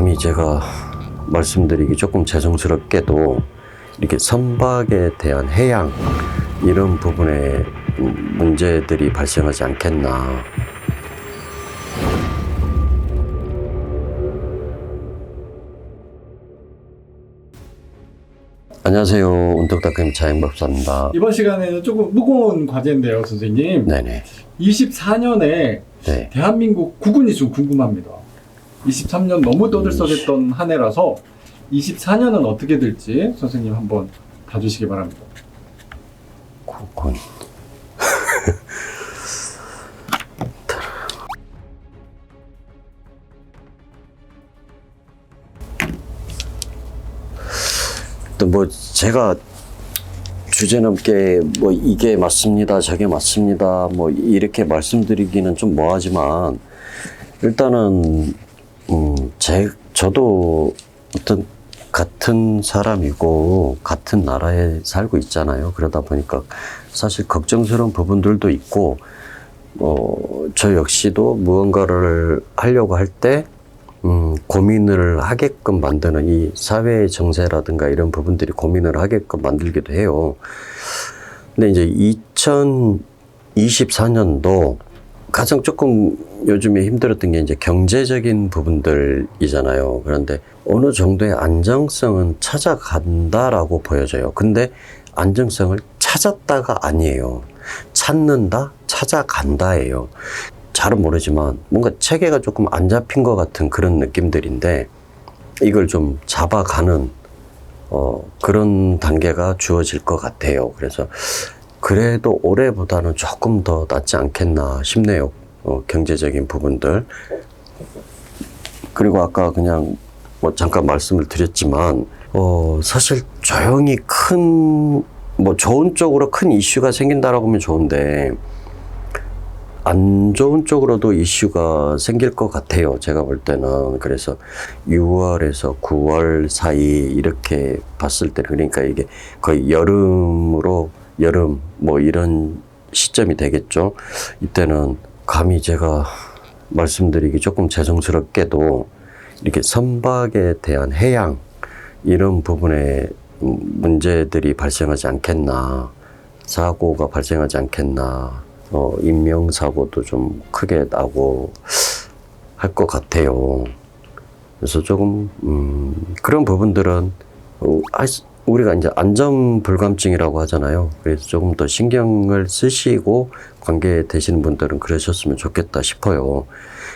감히 제가 말씀드리기 조금 죄송스럽게도 이렇게 선박에 대한 해양 이런 부분에 문제들이 발생하지 않겠나. 안녕하세요. 운동닷컴 자연법사입니다. 이번 시간에는 조금 무거운 과제인데요, 선생님. 네네. 24년에 네. 대한민국 국운이 좀 궁금합니다. 23년 너무 떠들썩했던 한 해라서 24년은 어떻게 될지 선생님 한번 봐주시기 바랍니다. 국군. 또 뭐 제가 주제넘게 뭐 이게 맞습니다, 저게 맞습니다, 뭐 이렇게 말씀드리기는 좀 뭐하지만 일단은 저도 어떤 같은 사람이고 같은 나라에 살고 있잖아요. 그러다 보니까 사실 걱정스러운 부분들도 있고 저 역시도 무언가를 하려고 할 때 고민을 하게끔 만드는 이 사회의 정세라든가 이런 부분들이 고민을 하게끔 만들기도 해요. 근데 이제 2024년도 가장 조금 요즘에 힘들었던 게 이제 경제적인 부분들이잖아요. 그런데 어느 정도의 안정성은 찾아간다라고 보여져요. 근데 안정성을 찾았다가 아니에요. 찾는다, 찾아간다예요. 잘은 모르지만 뭔가 체계가 조금 안 잡힌 것 같은 그런 느낌들인데 이걸 좀 잡아가는 그런 단계가 주어질 것 같아요. 그래서 그래도 올해보다는 조금 더 낫지 않겠나 싶네요. 경제적인 부분들. 그리고 아까 그냥 뭐 잠깐 말씀을 드렸지만 사실 조용히 뭐 좋은 쪽으로 큰 이슈가 생긴다라고 하면 좋은데 안 좋은 쪽으로도 이슈가 생길 것 같아요. 제가 볼 때는. 그래서 6월에서 9월 사이 이렇게 봤을 때 그러니까 이게 거의 여름 뭐 이런 시점이 되겠죠. 이때는 감히 제가 말씀드리기 조금 죄송스럽게도 이렇게 선박에 대한 해양 이런 부분에 문제들이 발생하지 않겠나, 사고가 발생하지 않겠나, 인명사고도 좀 크게 나고 할 것 같아요. 그래서 조금 그런 부분들은 우리가 이제 안전불감증이라고 하잖아요. 그래서 조금 더 신경을 쓰시고 관계되시는 분들은 그러셨으면 좋겠다 싶어요.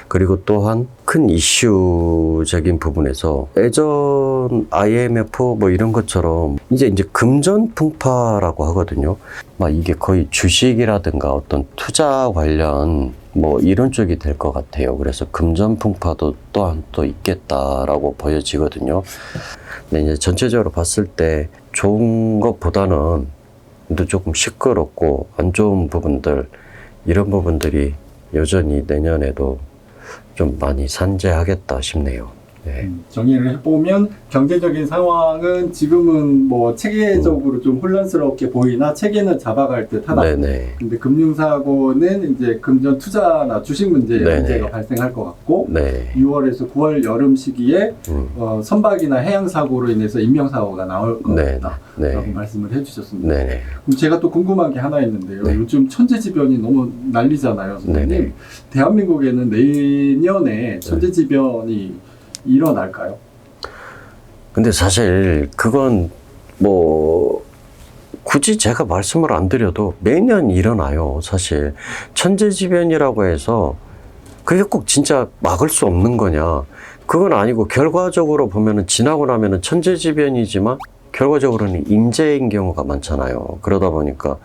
그리고 또한 큰 이슈적인 부분에서 예전 IMF 뭐 이런 것처럼 이제 금전풍파라고 하거든요. 막 이게 거의 주식이라든가 어떤 투자 관련 뭐 이런 쪽이 될 것 같아요. 그래서 금전풍파도 또한 또 있겠다라고 보여지거든요. 근데 이제 전체적으로 봤을 때 좋은 것보다는 또 조금 시끄럽고 안 좋은 부분들 이런 부분들이 여전히 내년에도 좀 많이 산재하겠다 싶네요. 네. 정리를 해보면 경제적인 상황은 지금은 뭐 체계적으로 좀 혼란스럽게 보이나 체계는 잡아갈 듯하다. 네네. 근데 금융사고는 이제 금전 투자나 주식 문제에 네네. 문제가 발생할 것 같고 네. 6월에서 9월 여름 시기에 선박이나 해양 사고로 인해서 인명사고가 나올 것 같다. 네. 라고 말씀을 해주셨습니다. 네네. 그럼 제가 또 궁금한 게 하나 있는데요. 네. 요즘 천재지변이 너무 난리잖아요, 선생님. 네네. 대한민국에는 내년에 천재지변이 일어날까요? 근데 사실 그건 뭐 굳이 제가 말씀을 안 드려도 매년 일어나요. 사실 천재지변이라고 해서 그게 꼭 진짜 막을 수 없는 거냐, 그건 아니고 결과적으로 보면은 지나고 나면은 천재지변이지만 결과적으로는 인재인 경우가 많잖아요. 그러다 보니까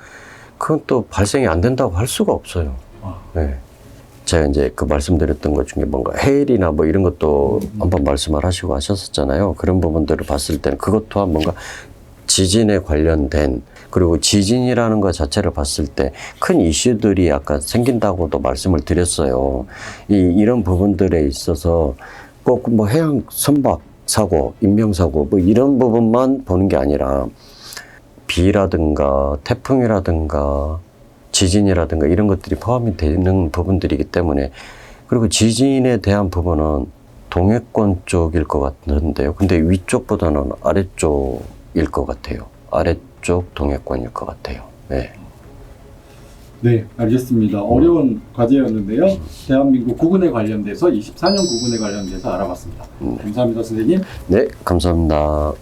그건 또 발생이 안 된다고 할 수가 없어요. 네. 제가 이제 그 말씀드렸던 것 중에 뭔가 해일이나 뭐 이런 것도 한번 말씀을 하시고 하셨었잖아요. 그런 부분들을 봤을 때는 그것 또한 뭔가 지진에 관련된, 그리고 지진이라는 것 자체를 봤을 때 큰 이슈들이 아까 생긴다고도 말씀을 드렸어요. 이런 부분들에 있어서 꼭 뭐 해양 선박 사고, 인명사고 뭐 이런 부분만 보는 게 아니라 비라든가 태풍이라든가 지진이라든가 이런 것들이 포함이 되는 부분들이기 때문에, 그리고 지진에 대한 부분은 동해권 쪽일 것 같은데요. 근데 위쪽보다는 아래쪽일 것 같아요. 아래쪽 동해권일 것 같아요. 네. 네, 알겠습니다. 어려운 과제였는데요. 대한민국 구군에 관련돼서 24년 구군에 관련돼서 알아봤습니다. 감사합니다, 선생님. 네, 감사합니다.